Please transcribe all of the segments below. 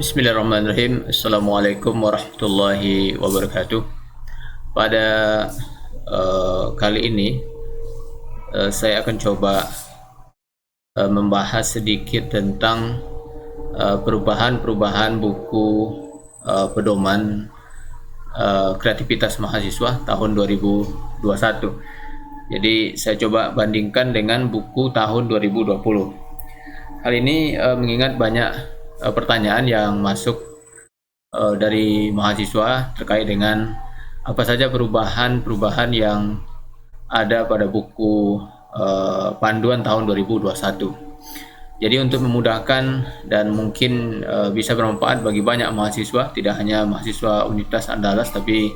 Bismillahirrahmanirrahim. Assalamualaikum warahmatullahi wabarakatuh. Pada kali ini saya akan coba membahas sedikit tentang perubahan-perubahan buku pedoman kreativitas mahasiswa tahun 2021. Jadi saya coba bandingkan dengan buku tahun 2020. Hal ini mengingat banyak pertanyaan yang masuk dari mahasiswa terkait dengan apa saja perubahan-perubahan yang ada pada buku panduan tahun 2021. Jadi untuk memudahkan dan mungkin bisa bermanfaat bagi banyak mahasiswa, tidak hanya mahasiswa Universitas Andalas tapi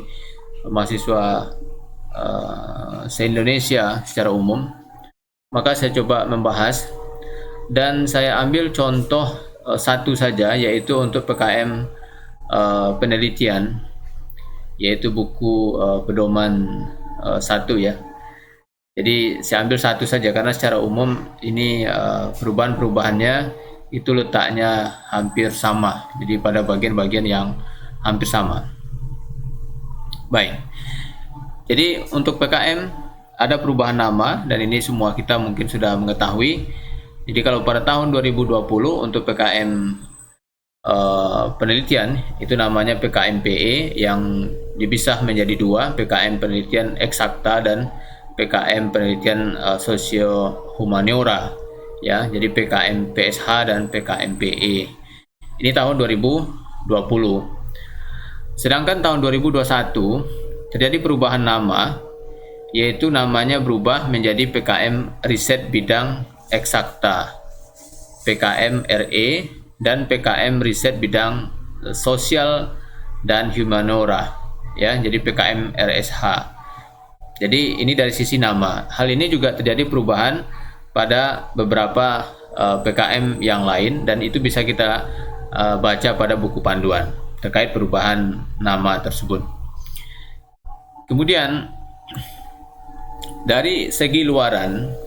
mahasiswa se-Indonesia secara umum, maka saya coba membahas dan saya ambil contoh satu saja, yaitu untuk PKM penelitian, yaitu buku pedoman 1 ya. Jadi saya ambil satu saja karena secara umum ini perubahan-perubahannya itu letaknya hampir sama, jadi pada bagian-bagian yang hampir sama. Baik, jadi untuk PKM ada perubahan nama dan ini semua kita mungkin sudah mengetahui. Jadi kalau pada tahun 2020 untuk PKM penelitian itu namanya PKM PE yang dipisah menjadi dua, PKM penelitian eksakta dan PKM penelitian sosio humaniora ya. Jadi PKM PSH dan PKM PE. Ini tahun 2020. Sedangkan tahun 2021 terjadi perubahan nama, yaitu namanya berubah menjadi PKM riset bidang eksakta, PKM RE, dan PKM riset bidang sosial dan humaniora ya, jadi PKM RSH. Jadi ini dari sisi nama. Hal ini juga terjadi perubahan pada beberapa PKM yang lain dan itu bisa kita baca pada buku panduan terkait perubahan nama tersebut. Kemudian dari segi luaran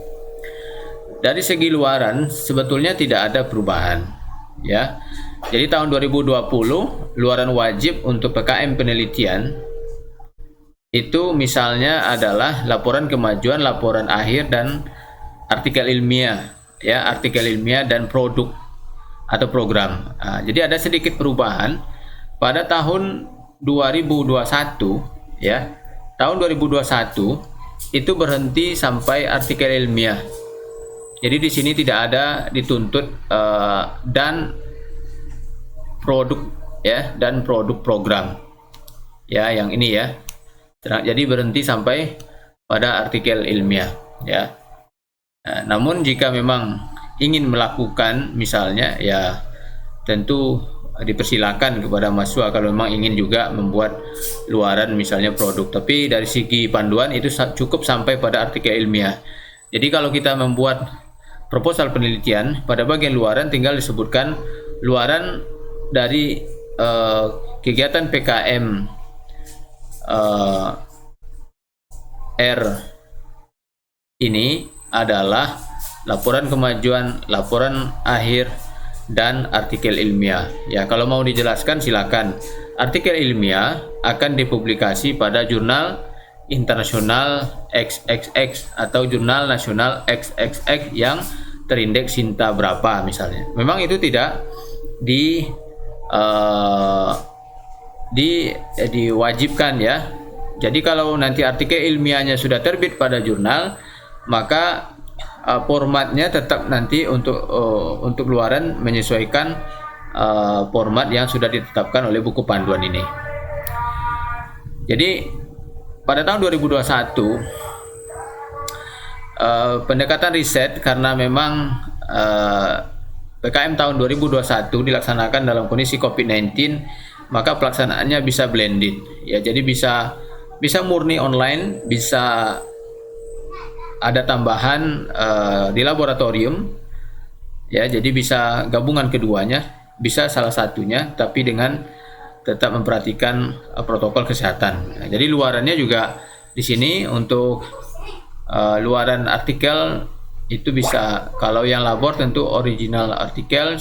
sebetulnya tidak ada perubahan ya. Jadi tahun 2020 luaran wajib untuk PKM penelitian itu misalnya adalah laporan kemajuan, laporan akhir dan artikel ilmiah ya, artikel ilmiah dan produk atau program. Jadi ada sedikit perubahan pada tahun 2021 ya. Tahun 2021 itu berhenti sampai artikel ilmiah. Jadi di sini tidak ada dituntut dan produk ya, dan produk program ya, yang ini ya. Jadi berhenti sampai pada artikel ilmiah ya. Namun jika memang ingin melakukan misalnya ya tentu dipersilakan kepada mahasiswa kalau memang ingin juga membuat luaran misalnya produk. Tapi dari segi panduan itu cukup sampai pada artikel ilmiah. Jadi kalau kita membuat proposal penelitian pada bagian luaran tinggal disebutkan luaran dari kegiatan PKM R ini adalah laporan kemajuan, laporan akhir dan artikel ilmiah ya. Kalau mau dijelaskan silakan. Artikel ilmiah akan dipublikasi pada jurnal internasional XXX atau jurnal nasional XXX yang terindeks Sinta berapa misalnya. Memang itu tidak diwajibkan ya. Jadi kalau nanti artikel ilmiahnya sudah terbit pada jurnal, maka formatnya tetap nanti untuk luaran menyesuaikan format yang sudah ditetapkan oleh buku panduan ini. Jadi pada tahun 2021 pendekatan riset karena memang PKM tahun 2021 dilaksanakan dalam kondisi COVID-19, maka pelaksanaannya bisa blended ya. Jadi bisa murni online, bisa ada tambahan di laboratorium ya. Jadi bisa gabungan keduanya, bisa salah satunya tapi dengan tetap memperhatikan protokol kesehatan. Nah, jadi luarannya juga di sini untuk luaran artikel itu bisa, kalau yang labor tentu original artikel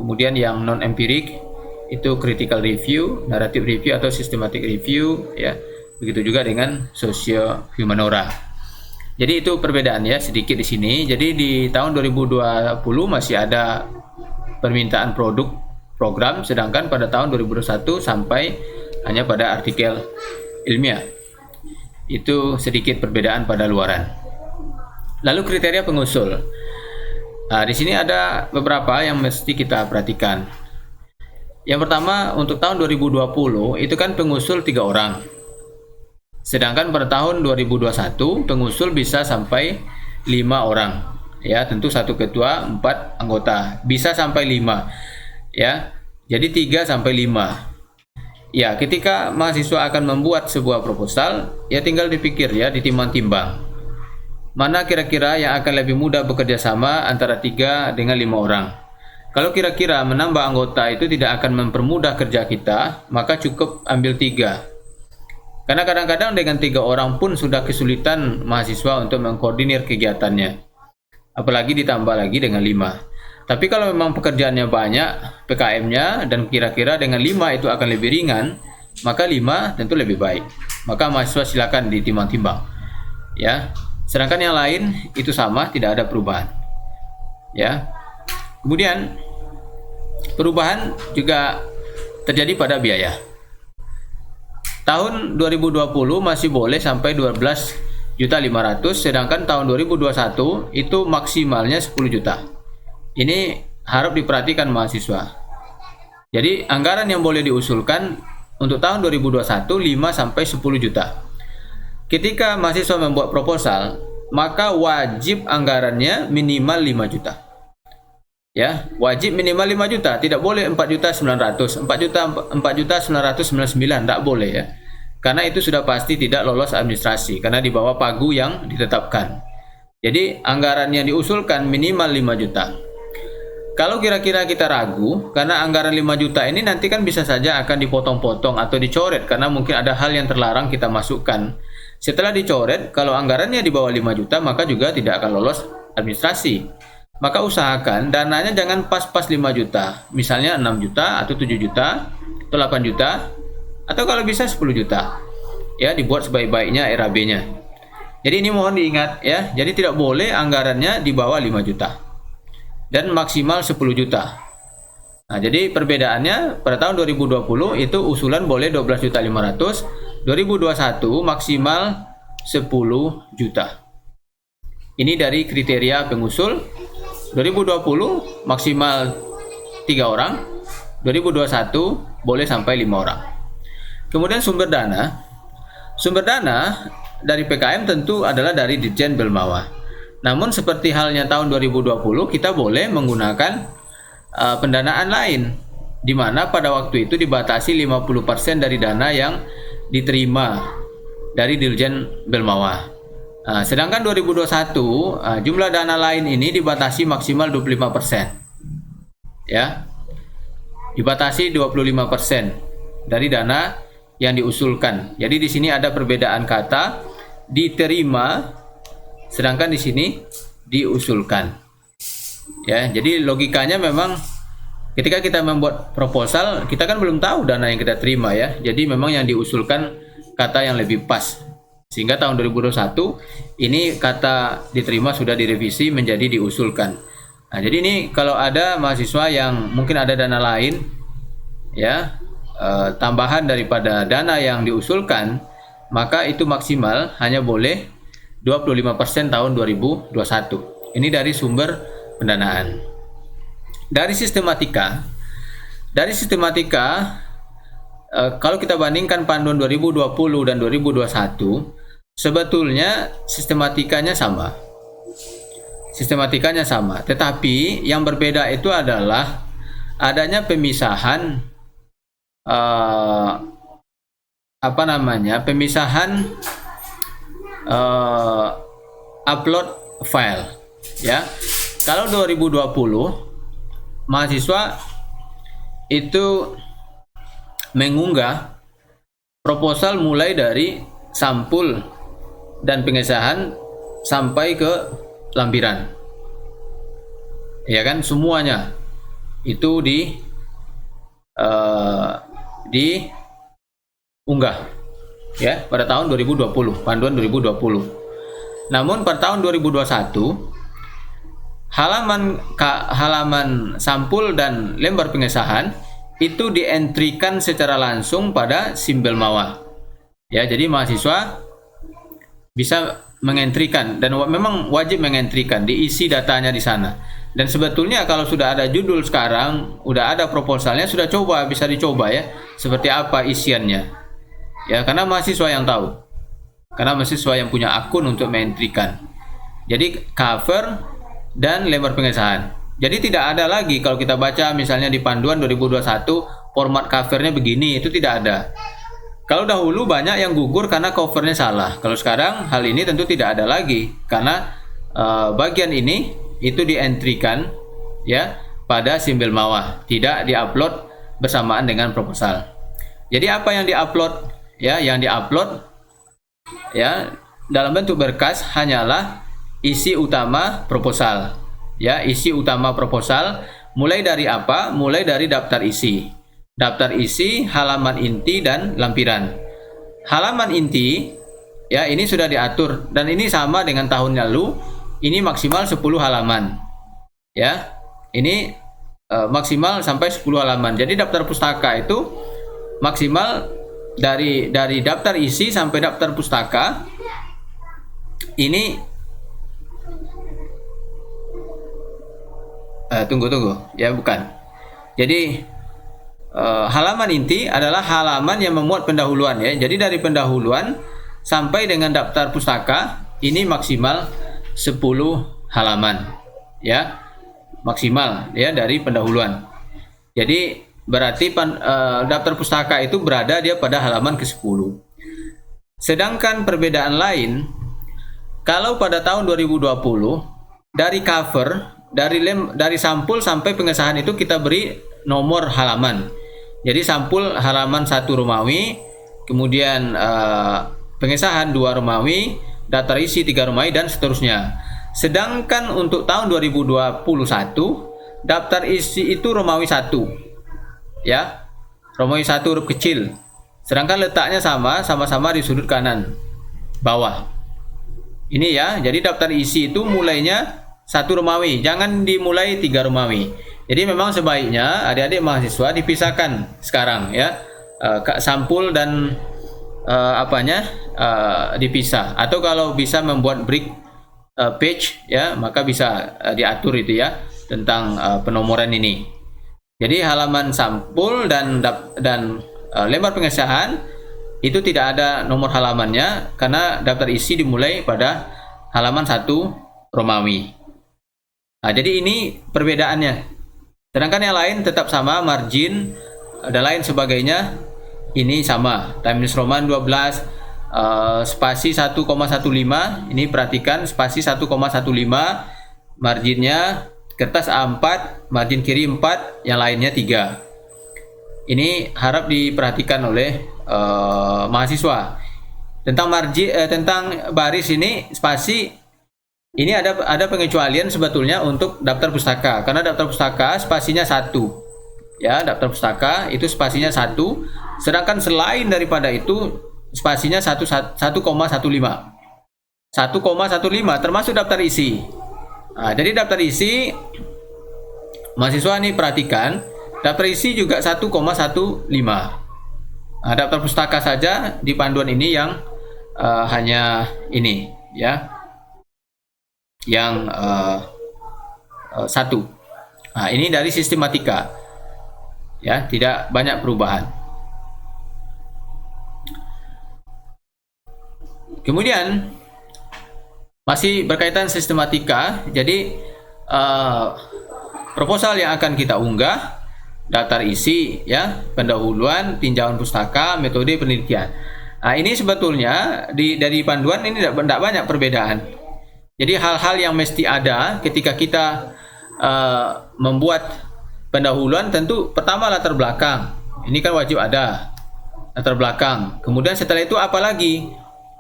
Kemudian yang non empirik itu critical review, narrative review atau systematic review, ya. Begitu juga dengan socio humanora. Jadi itu perbedaannya sedikit di sini. Jadi di tahun 2020 masih ada permintaan produk program, sedangkan pada tahun 2021 sampai hanya pada artikel ilmiah. Itu sedikit perbedaan pada luaran. Lalu kriteria pengusul. Nah, di sini ada beberapa yang mesti kita perhatikan. Yang pertama, untuk tahun 2020 itu kan pengusul 3 orang. Sedangkan pada tahun 2021 pengusul bisa sampai 5 orang. Ya, tentu satu ketua, 4 anggota. Bisa sampai 5. Ya. Jadi 3 sampai 5. Ya, ketika mahasiswa akan membuat sebuah proposal, ya tinggal dipikir ya, ditimbang-timbang. Mana kira-kira yang akan lebih mudah bekerja sama antara 3 dengan 5 orang. Kalau kira-kira menambah anggota itu tidak akan mempermudah kerja kita, maka cukup ambil 3. Karena kadang-kadang dengan 3 orang pun sudah kesulitan mahasiswa untuk mengkoordinir kegiatannya. Apalagi ditambah lagi dengan 5. Tapi kalau memang pekerjaannya banyak, PKM-nya, dan kira-kira dengan 5 itu akan lebih ringan, maka 5 tentu lebih baik. Maka mahasiswa silakan ditimbang-timbang. Ya. Sedangkan yang lain itu sama, tidak ada perubahan. Ya. Kemudian perubahan juga terjadi pada biaya. Tahun 2020 masih boleh sampai 12.500.000, sedangkan tahun 2021 itu maksimalnya 10 juta. Ini harap diperhatikan mahasiswa. Jadi anggaran yang boleh diusulkan untuk tahun 2021 5 sampai 10 juta. Ketika mahasiswa membuat proposal, maka wajib anggarannya minimal 5 juta. Ya, wajib minimal 5 juta, tidak boleh 4.900.000, 4.999.000, tidak boleh ya. Karena itu sudah pasti tidak lolos administrasi karena di bawah pagu yang ditetapkan. Jadi anggaran yang diusulkan minimal 5 juta. Kalau kira-kira kita ragu karena anggaran 5 juta ini nanti kan bisa saja akan dipotong-potong atau dicoret karena mungkin ada hal yang terlarang kita masukkan. Setelah dicoret, kalau anggarannya di bawah 5 juta maka juga tidak akan lolos administrasi. Maka usahakan dananya jangan pas-pas 5 juta. Misalnya 6 juta atau 7 juta atau 8 juta atau kalau bisa 10 juta. Ya, dibuat sebaik-baiknya RAB-nya. Jadi ini mohon diingat ya. Jadi tidak boleh anggarannya di bawah 5 juta. Dan maksimal 10 juta. Nah, jadi perbedaannya pada tahun 2020 itu usulan boleh 12.500.000, 2021 maksimal 10 juta. Ini dari kriteria pengusul. 2020 maksimal 3 orang, 2021 boleh sampai 5 orang. Kemudian sumber dana. Sumber dana dari PKM tentu adalah dari Ditjen Belmawa. Namun seperti halnya tahun 2020 kita boleh menggunakan pendanaan lain, di mana pada waktu itu dibatasi 50% dari dana yang diterima dari Ditjen Belmawa. Sedangkan 2021 jumlah dana lain ini dibatasi maksimal 25%. Ya. Dibatasi 25% dari dana yang diusulkan. Jadi di sini ada perbedaan kata diterima sedangkan di sini diusulkan. Ya, jadi logikanya memang ketika kita membuat proposal, kita kan belum tahu dana yang kita terima ya. Jadi memang yang diusulkan kata yang lebih pas. Sehingga tahun 2021 ini kata diterima sudah direvisi menjadi diusulkan. Nah, jadi ini kalau ada mahasiswa yang mungkin ada dana lain ya, tambahan daripada dana yang diusulkan, maka itu maksimal hanya boleh 25% tahun 2021. Ini dari sumber pendanaan. Dari sistematika kalau kita bandingkan panduan 2020 dan 2021, sebetulnya sistematikanya sama. Tetapi yang berbeda itu adalah adanya pemisahan upload file ya. Kalau 2020 mahasiswa itu mengunggah proposal mulai dari sampul dan pengesahan sampai ke lampiran. Ya kan, semuanya. itu diunggah ya pada tahun 2020, panduan 2020. Namun pada tahun 2021 halaman sampul dan lembar pengesahan itu dientrikan secara langsung pada simbel mawah. Ya, jadi mahasiswa bisa mengentrikan dan memang wajib mengentrikan, diisi datanya di sana. Dan sebetulnya kalau sudah ada judul sekarang, udah ada proposalnya, sudah bisa dicoba ya, seperti apa isiannya. Ya, karena mahasiswa yang tahu. Karena mahasiswa yang punya akun untuk mengentrikan. Jadi cover dan lembar pengesahan. Jadi tidak ada lagi kalau kita baca misalnya di panduan 2021 format covernya begini, itu tidak ada. Kalau dahulu banyak yang gugur karena covernya salah. Kalau sekarang hal ini tentu tidak ada lagi karena bagian ini itu dientrikan ya pada simbel mawah, tidak diupload bersamaan dengan proposal. Jadi apa yang diupload ya, yang diupload ya dalam bentuk berkas hanyalah isi utama proposal. Ya, isi utama proposal mulai dari apa? Mulai dari daftar isi. Daftar isi, halaman inti dan lampiran. Halaman inti ya ini sudah diatur dan ini sama dengan tahun lalu. Ini maksimal 10 halaman. Ya. Ini maksimal sampai 10 halaman. Jadi daftar pustaka itu maksimal dari daftar isi sampai daftar pustaka ini tunggu ya, bukan. Jadi halaman inti adalah halaman yang memuat pendahuluan ya. Jadi dari pendahuluan sampai dengan daftar pustaka ini maksimal 10 halaman ya. Maksimal ya dari pendahuluan. Jadi berarti daftar pustaka itu berada dia pada halaman ke-10. Sedangkan perbedaan lain kalau pada tahun 2020 dari cover dari sampul sampai pengesahan itu kita beri nomor halaman. Jadi sampul halaman 1 Romawi, kemudian pengesahan 2 Romawi, daftar isi 3 Romawi dan seterusnya. Sedangkan untuk tahun 2021 daftar isi itu Romawi 1. Ya. Romawi 1 huruf kecil. Sedangkan letaknya sama-sama di sudut kanan bawah. Ini ya, jadi daftar isi itu mulainya 1 Romawi, jangan dimulai 3 Romawi. Jadi memang sebaiknya adik-adik mahasiswa dipisahkan sekarang ya, sampul dan dipisah. Atau kalau bisa membuat break page ya, maka bisa diatur itu ya tentang penomoran ini. Jadi halaman sampul dan lembar pengesahan itu tidak ada nomor halamannya karena daftar isi dimulai pada halaman 1 Romawi. Nah, jadi ini perbedaannya. Sedangkan yang lain tetap sama, margin dan lain sebagainya ini sama. Times Roman 12 spasi 1,15 ini perhatikan spasi 1,15 marginnya kertas A4, margin kiri 4, yang lainnya 3. Ini harap diperhatikan oleh mahasiswa. Tentang margin tentang baris ini spasi ini ada pengecualian sebetulnya untuk daftar pustaka karena daftar pustaka spasinya 1. Ya, daftar pustaka itu spasinya 1, sedangkan selain daripada itu spasinya 1,15. 1,15 termasuk daftar isi. Nah, jadi daftar isi mahasiswa ini perhatikan, daftar isi juga 1,15. Nah, daftar pustaka saja di panduan ini yang hanya ini ya. Yang 1. Nah, ini dari sistematika. Ya, tidak banyak perubahan. Kemudian masih berkaitan sistematika. Jadi proposal yang akan kita unggah, daftar isi ya, pendahuluan, tinjauan pustaka, metode penelitian. Nah, ini sebetulnya dari panduan ini tidak banyak perbedaan. Jadi hal-hal yang mesti ada ketika kita membuat pendahuluan, tentu pertama latar belakang. Ini kan wajib ada latar belakang. Kemudian setelah itu apa lagi?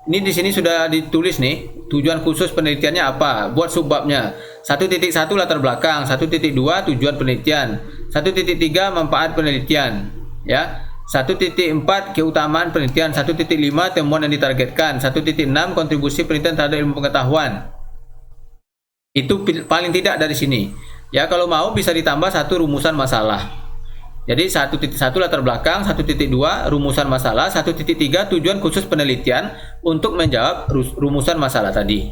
Ini di sini sudah ditulis nih, tujuan khusus penelitiannya apa, buat subbabnya. 1.1 latar belakang, 1.2 tujuan penelitian, 1.3 manfaat penelitian, ya. 1.4 keutamaan penelitian, 1.5 temuan yang ditargetkan, 1.6 kontribusi penelitian terhadap ilmu pengetahuan. Itu paling tidak dari sini. Ya, kalau mau bisa ditambah satu rumusan masalah. Jadi 1.1 latar belakang, 1.2 rumusan masalah, 1.3 tujuan khusus penelitian untuk menjawab rumusan masalah tadi.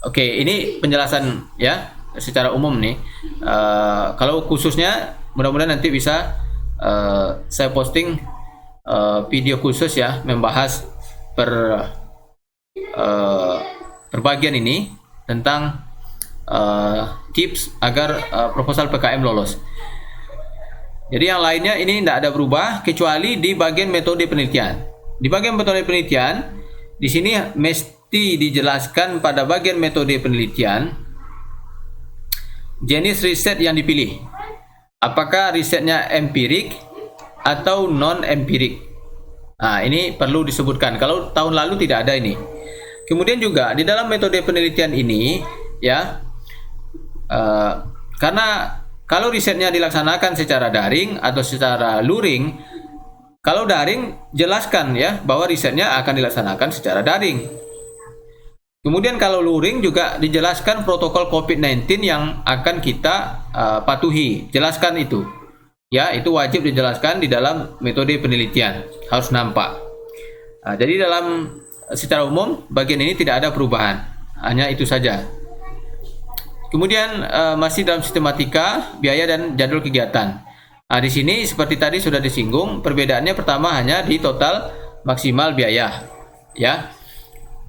Oke, ini penjelasan ya secara umum nih. Kalau khususnya mudah-mudahan nanti bisa saya posting video khusus ya membahas per bagian ini tentang tips agar proposal PKM lolos. Jadi yang lainnya ini tidak ada berubah kecuali di bagian metode penelitian. Di bagian metode penelitian, di sini mesti dijelaskan pada bagian metode penelitian jenis riset yang dipilih. Apakah risetnya empirik atau non empirik? Nah, ini perlu disebutkan. Kalau tahun lalu tidak ada ini. Kemudian juga di dalam metode penelitian ini, ya, karena kalau risetnya dilaksanakan secara daring atau secara luring, kalau daring jelaskan ya bahwa risetnya akan dilaksanakan secara daring. Kemudian kalau luring juga dijelaskan protokol COVID-19 yang akan kita patuhi. Jelaskan itu. Ya, itu wajib dijelaskan di dalam metode penelitian. Harus nampak. Nah, jadi dalam secara umum bagian ini tidak ada perubahan. Hanya itu saja. Kemudian masih dalam sistematika, biaya dan jadwal kegiatan. Nah, di sini seperti tadi sudah disinggung, perbedaannya pertama hanya di total maksimal biaya, ya.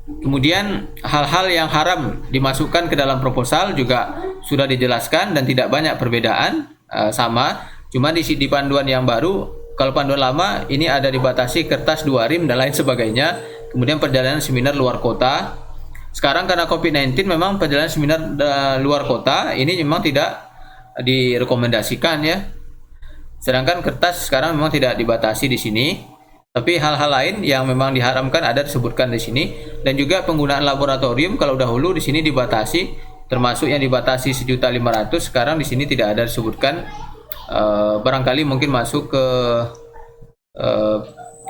Kemudian hal-hal yang haram dimasukkan ke dalam proposal juga sudah dijelaskan dan tidak banyak perbedaan, sama. Cuma di panduan yang baru, kalau panduan lama ini ada dibatasi kertas 2 rim dan lain sebagainya. Kemudian perjalanan seminar luar kota. Sekarang karena COVID-19 memang perjalanan seminar luar kota ini memang tidak direkomendasikan ya. Sedangkan kertas sekarang memang tidak dibatasi di sini. Tapi hal-hal lain yang memang diharamkan ada disebutkan di sini, dan juga penggunaan laboratorium kalau dahulu di sini dibatasi, termasuk yang dibatasi 1.500.000, sekarang di sini tidak ada disebutkan. Barangkali mungkin masuk ke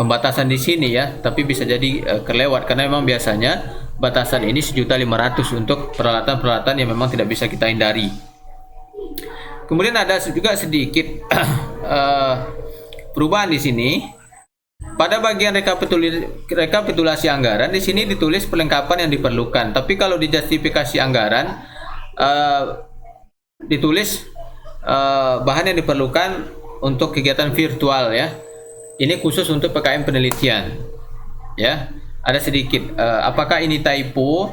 pembatasan di sini ya, tapi bisa jadi kelewat karena memang biasanya batasan ini 1.500.000 untuk peralatan-peralatan yang memang tidak bisa kita hindari. Kemudian ada juga sedikit perubahan di sini. Pada bagian rekapitulasi anggaran di sini ditulis perlengkapan yang diperlukan, tapi kalau di justifikasi anggaran ditulis bahan yang diperlukan untuk kegiatan virtual ya. Ini khusus untuk PKM penelitian. Ya, ada sedikit. Apakah ini typo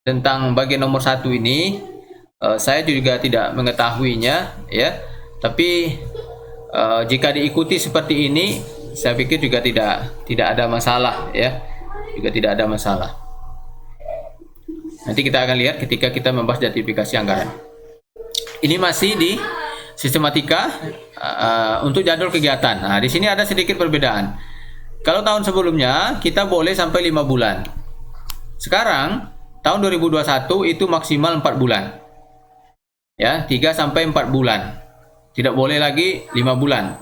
tentang bagian nomor 1 ini? Saya juga tidak mengetahuinya ya. Tapi jika diikuti seperti ini, saya pikir juga tidak ada masalah ya, juga tidak ada masalah. Nanti kita akan lihat ketika kita membahas justifikasi anggaran. Ini masih di sistematika untuk jadwal kegiatan. Nah, di sini ada sedikit perbedaan. Kalau tahun sebelumnya kita boleh sampai 5 bulan. Sekarang tahun 2021 itu maksimal 4 bulan. Ya, 3 sampai 4 bulan. Tidak boleh lagi 5 bulan.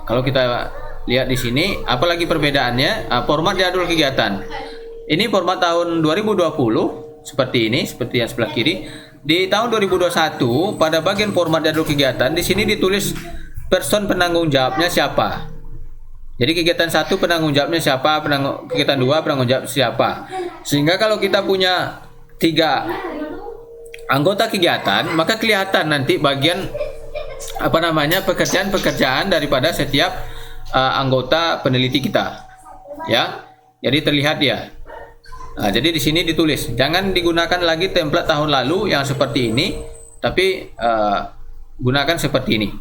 Kalau kita lihat di sini, apalagi perbedaannya, format jadwal kegiatan. Ini format tahun 2020 seperti ini, seperti yang sebelah kiri. Di tahun 2021 pada bagian format jadwal kegiatan di sini ditulis person penanggung jawabnya siapa. Jadi kegiatan 1 penanggung jawabnya siapa, kegiatan 2 penanggung jawab siapa. Sehingga kalau kita punya 3 anggota kegiatan, maka kelihatan nanti bagian pekerjaan-pekerjaan daripada setiap anggota peneliti kita, ya. Jadi terlihat ya. Nah, jadi di sini ditulis, jangan digunakan lagi template tahun lalu yang seperti ini, tapi gunakan seperti ini.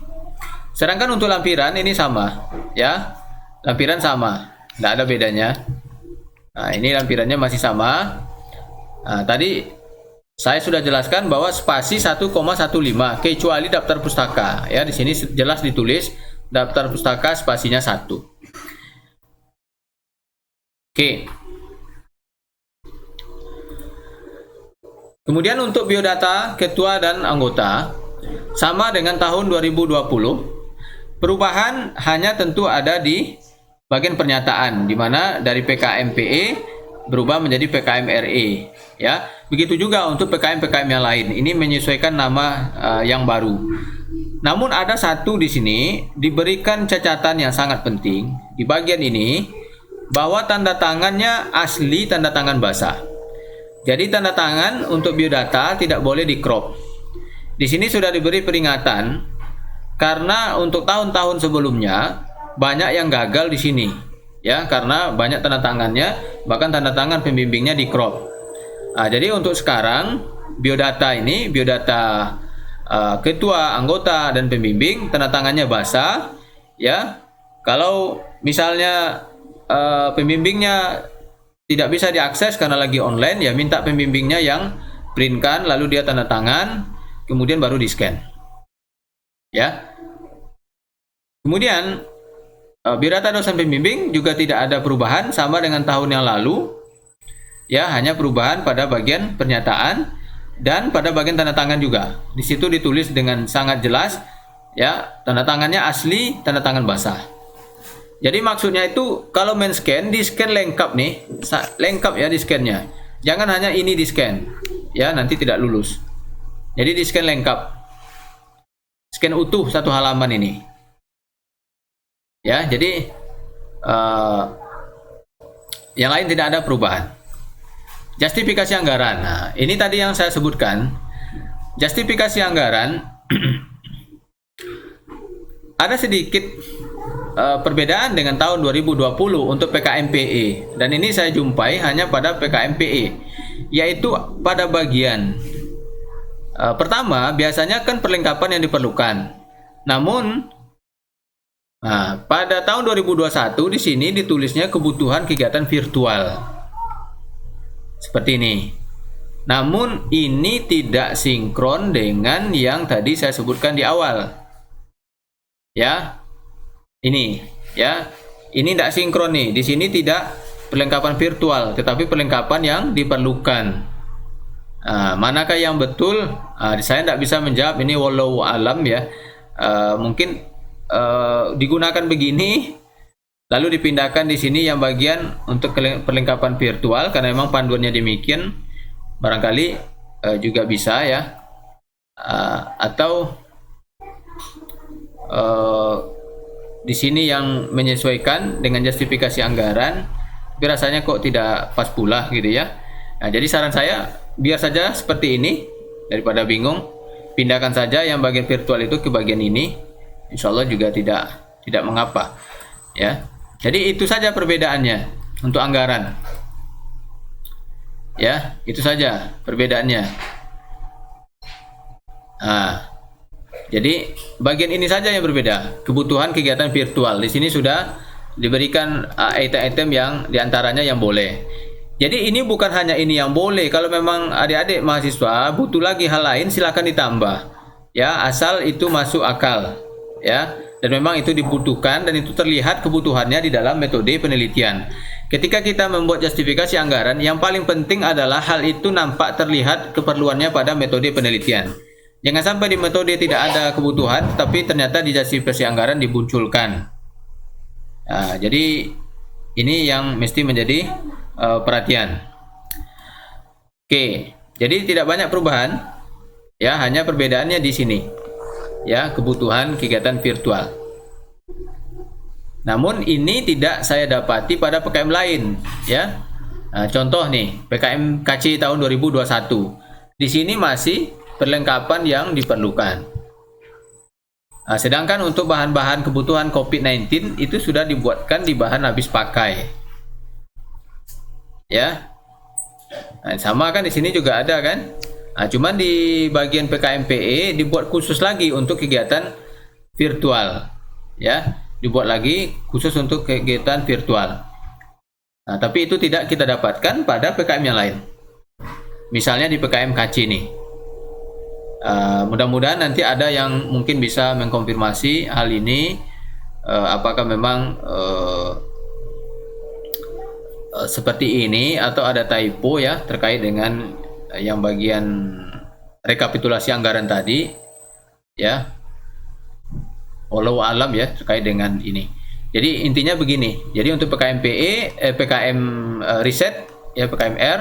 Sedangkan untuk lampiran ini sama, ya. Lampiran sama, tidak ada bedanya. Nah, ini lampirannya masih sama. Nah, tadi saya sudah jelaskan bahwa spasi 1,15 kecuali daftar pustaka. Ya, di sini jelas ditulis daftar pustaka spasinya 1. Oke. Kemudian untuk biodata ketua dan anggota sama dengan tahun 2020. Perubahan hanya tentu ada di bagian pernyataan, di mana dari PKMPE berubah menjadi PKMRE, ya. Begitu juga untuk PKM-PKM yang lain. Ini menyesuaikan nama yang baru. Namun ada satu di sini diberikan catatan yang sangat penting di bagian ini, bahwa tanda tangannya asli tanda tangan basah. Jadi tanda tangan untuk biodata tidak boleh di crop. Di sini sudah diberi peringatan karena untuk tahun-tahun sebelumnya banyak yang gagal di sini, ya, karena banyak tanda tangannya, bahkan tanda tangan pembimbingnya di crop. Jadi untuk sekarang biodata ini, biodata ketua, anggota dan pembimbing tanda tangannya basah, ya. Kalau misalnya pembimbingnya tidak bisa diakses karena lagi online, ya minta pembimbingnya yang printkan, lalu dia tanda tangan, kemudian baru di scan, ya. Kemudian biodata dosen pembimbing juga tidak ada perubahan, sama dengan tahun yang lalu, ya, hanya perubahan pada bagian pernyataan dan pada bagian tanda tangan juga. Di situ ditulis dengan sangat jelas, ya, tanda tangannya asli tanda tangan basah. Jadi maksudnya itu kalau men scan, di scan lengkap nih, lengkap ya di scannya. Jangan hanya ini di scan, ya, nanti tidak lulus. Jadi di scan lengkap, scan utuh satu halaman ini, ya. Jadi yang lain tidak ada perubahan. Justifikasi anggaran. Nah, ini tadi yang saya sebutkan. Justifikasi anggaran ada sedikit perbedaan dengan tahun 2020 untuk PKMPE, dan ini saya jumpai hanya pada PKMPE, yaitu pada bagian pertama biasanya kan perlengkapan yang diperlukan. Namun pada tahun 2021 di sini ditulisnya kebutuhan kegiatan virtual. Seperti ini. Namun ini tidak sinkron dengan yang tadi saya sebutkan di awal. Ya. Ini, ya. Ini tidak sinkron nih. Di sini tidak perlengkapan virtual, tetapi perlengkapan yang diperlukan. Manakah yang betul? Saya tidak bisa menjawab, ini wallahu alam, ya. Mungkin digunakan begini, lalu dipindahkan di sini yang bagian untuk perlengkapan virtual karena memang panduannya demikian. Barangkali juga bisa, ya. Atau di sini yang menyesuaikan dengan justifikasi anggaran, tapi rasanya kok tidak pas pula gitu, ya. Nah, jadi saran saya biar saja seperti ini daripada bingung, pindahkan saja yang bagian virtual itu ke bagian ini. Insya Allah juga tidak mengapa, ya. Jadi itu saja perbedaannya untuk anggaran, ya, itu saja perbedaannya. Jadi bagian ini saja yang berbeda, kebutuhan kegiatan virtual. Di sini sudah diberikan item-item yang diantaranya yang boleh. Jadi ini bukan hanya ini yang boleh. Kalau memang adik-adik mahasiswa butuh lagi hal lain, silakan ditambah, ya, asal itu masuk akal, ya, dan memang itu dibutuhkan dan itu terlihat kebutuhannya di dalam metode penelitian. Ketika kita membuat justifikasi anggaran, yang paling penting adalah hal itu nampak terlihat keperluannya pada metode penelitian. Jangan sampai di metode tidak ada kebutuhan, tapi ternyata di justifikasi anggaran dimunculkan. Jadi ini yang mesti menjadi perhatian. Oke, jadi tidak banyak perubahan, ya, hanya perbedaannya di sini, ya, kebutuhan kegiatan virtual. Namun ini tidak saya dapati pada PKM lain, ya. Contoh nih, PKM KC tahun 2021. Di sini masih perlengkapan yang diperlukan. Sedangkan untuk bahan-bahan kebutuhan COVID-19 itu sudah dibuatkan di bahan habis pakai, ya. Sama kan di sini juga ada kan. Cuman di bagian PKMPE dibuat khusus lagi untuk kegiatan virtual, ya, dibuat lagi khusus untuk kegiatan virtual. Tapi itu tidak kita dapatkan pada PKM yang lain. Misalnya di PKM KC nih. Mudah-mudahan nanti ada yang mungkin bisa mengkonfirmasi hal ini, apakah memang seperti ini atau ada typo, ya, terkait dengan yang bagian rekapitulasi anggaran tadi, ya. Walau alam ya terkait dengan ini. Jadi intinya begini. Jadi untuk PKM riset ya PKMR,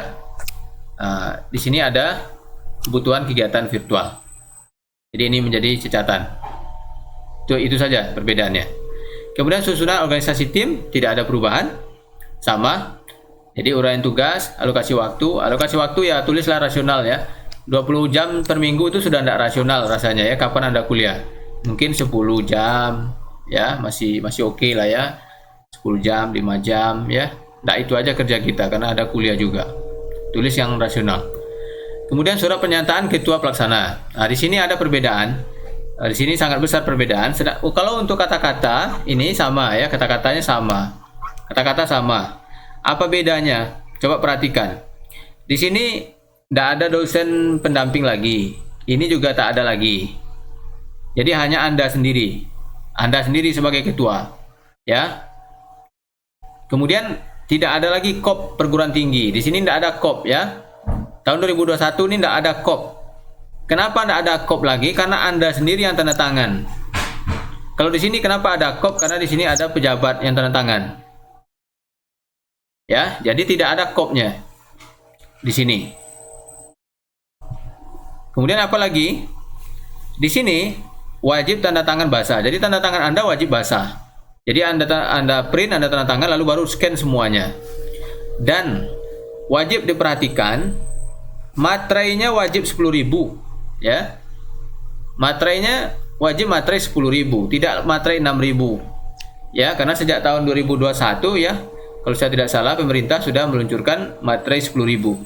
di sini ada kebutuhan kegiatan virtual. Jadi ini menjadi catatan. Itu saja perbedaannya. Kemudian susunan organisasi tim tidak ada perubahan, sama. Jadi uraian tugas, alokasi waktu ya tulislah rasional ya. 20 jam per minggu itu sudah tidak rasional rasanya ya. Kapan Anda kuliah? Mungkin 10 jam ya, masih oke lah ya. 10 jam, 5 jam ya. Nah, itu aja kerja kita karena ada kuliah juga. Tulis yang rasional. Kemudian surat pernyataan ketua pelaksana. Nah, di sini ada perbedaan. Di sini sangat besar perbedaan. Kalau untuk kata-kata ini sama ya, kata-katanya sama. Kata-kata sama. Apa bedanya? Coba perhatikan. Di sini tidak ada dosen pendamping lagi. Ini juga tak ada lagi. Jadi hanya Anda sendiri sebagai ketua, ya. Kemudian tidak ada lagi KOP perguruan tinggi. Di sini tidak ada KOP ya. Tahun 2021 ini tidak ada KOP. Kenapa tidak ada KOP lagi? Karena Anda sendiri yang tanda tangan. Kalau di sini kenapa ada KOP? Karena di sini ada pejabat yang tanda tangan. Ya, jadi tidak ada KOP-nya di sini. Kemudian apa lagi? Di sini wajib tanda tangan basah. Jadi tanda tangan Anda wajib basah. Jadi Anda print, Anda tanda tangan lalu baru scan semuanya. Dan wajib diperhatikan materainya wajib 10.000 ya. Materainya wajib materai 10.000, tidak materai 6.000. Ya, karena sejak tahun 2021 ya, kalau saya tidak salah pemerintah sudah meluncurkan materai 10.000.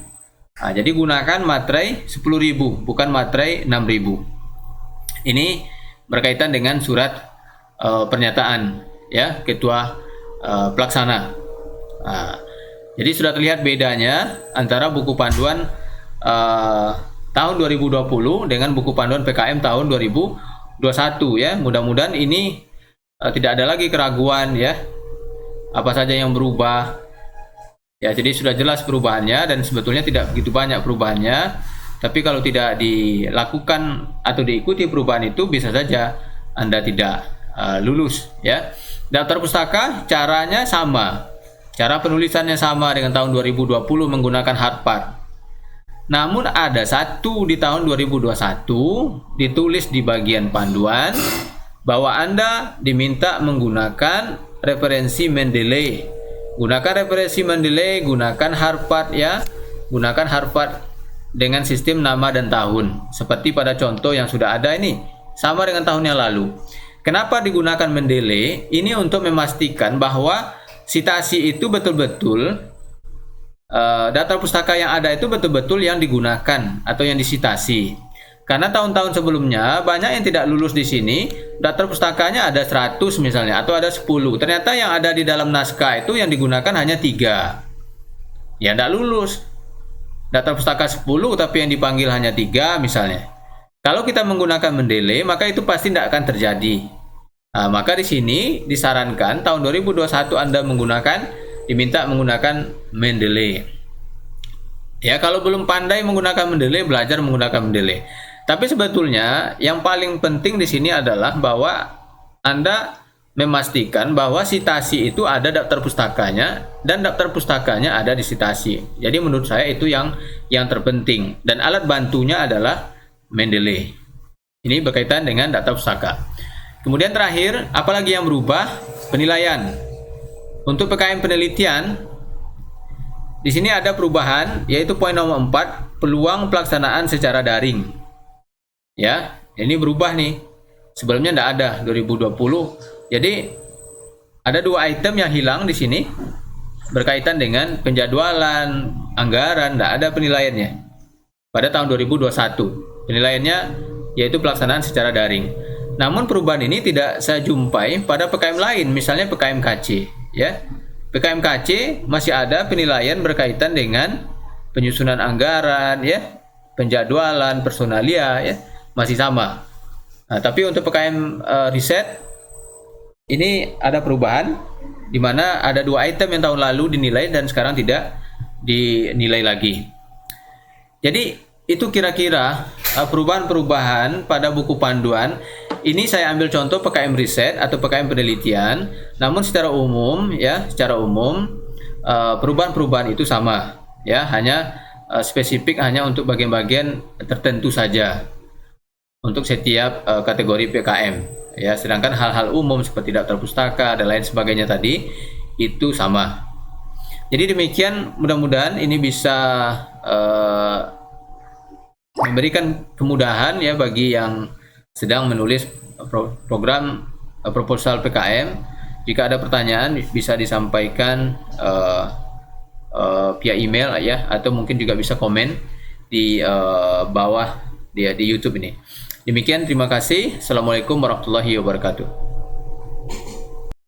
Nah, jadi gunakan materai 10.000 bukan materai 6.000. Ini berkaitan dengan surat pernyataan ya ketua pelaksana. Nah, jadi sudah terlihat bedanya antara buku panduan tahun 2020 dengan buku panduan PKM tahun 2021 ya. Mudah-mudahan ini tidak ada lagi keraguan ya. Apa saja yang berubah. Ya, jadi sudah jelas perubahannya dan sebetulnya tidak begitu banyak perubahannya. Tapi kalau tidak dilakukan atau diikuti perubahan itu bisa saja Anda tidak lulus ya. Daftar pustaka caranya sama. Cara penulisannya sama dengan tahun 2020 menggunakan hardpart. Namun ada satu di tahun 2021 ditulis di bagian panduan bahwa Anda diminta menggunakan referensi Mendeley. Gunakan referensi Mendeley, gunakan hardpart ya. Gunakan hardpart dengan sistem nama dan tahun seperti pada contoh yang sudah ada ini, sama dengan tahun yang lalu. Kenapa digunakan Mendeley? Ini untuk memastikan bahwa citasi itu betul-betul daftar pustaka yang ada itu betul-betul yang digunakan atau yang disitasi. Karena tahun-tahun sebelumnya banyak yang tidak lulus di sini, daftar pustakanya ada 100 misalnya atau ada 10. Ternyata yang ada di dalam naskah itu yang digunakan hanya 3. Ya tidak lulus. Daftar pustaka 10 tapi yang dipanggil hanya 3 misalnya. Kalau kita menggunakan Mendeley maka itu pasti tidak akan terjadi. Nah, maka di sini disarankan tahun 2021 Anda diminta menggunakan Mendeley. Ya, kalau belum pandai menggunakan Mendeley, belajar menggunakan Mendeley. Tapi sebetulnya yang paling penting di sini adalah bahwa Anda memastikan bahwa citasi itu ada daftar pustakanya dan daftar pustakanya ada di citasi. Jadi menurut saya itu yang terpenting dan alat bantunya adalah Mendeley. Ini berkaitan dengan daftar pustaka. Kemudian terakhir, apalagi yang berubah? Penilaian. Untuk PKM penelitian di sini ada perubahan yaitu poin nomor 4, peluang pelaksanaan secara daring. Ya, ini berubah nih. Sebelumnya tidak ada 2020. Jadi ada 2 item yang hilang di sini berkaitan dengan penjadwalan anggaran, tidak ada penilaiannya pada tahun 2021. Penilaiannya yaitu pelaksanaan secara daring. Namun perubahan ini tidak saya jumpai pada PKM lain, misalnya PKM KC ya. PKM KC masih ada penilaian berkaitan dengan penyusunan anggaran ya, penjadwalan, personalia ya, masih sama. Nah, tapi untuk PKM riset ini ada perubahan di mana ada 2 item yang tahun lalu dinilai dan sekarang tidak dinilai lagi. Jadi itu kira-kira perubahan-perubahan pada buku panduan. Ini saya ambil contoh PKM riset atau PKM penelitian. Namun secara umum perubahan-perubahan itu sama, ya, hanya spesifik hanya untuk bagian-bagian tertentu saja untuk setiap kategori PKM, ya. Sedangkan hal-hal umum seperti daftar pustaka dan lain sebagainya tadi itu sama. Jadi demikian, mudah-mudahan ini bisa memberikan kemudahan ya bagi yang sedang menulis program proposal PKM. Jika ada pertanyaan bisa disampaikan via email ya, atau mungkin juga bisa komen di bawah di YouTube ini. Demikian, terima kasih. Assalamualaikum warahmatullahi wabarakatuh.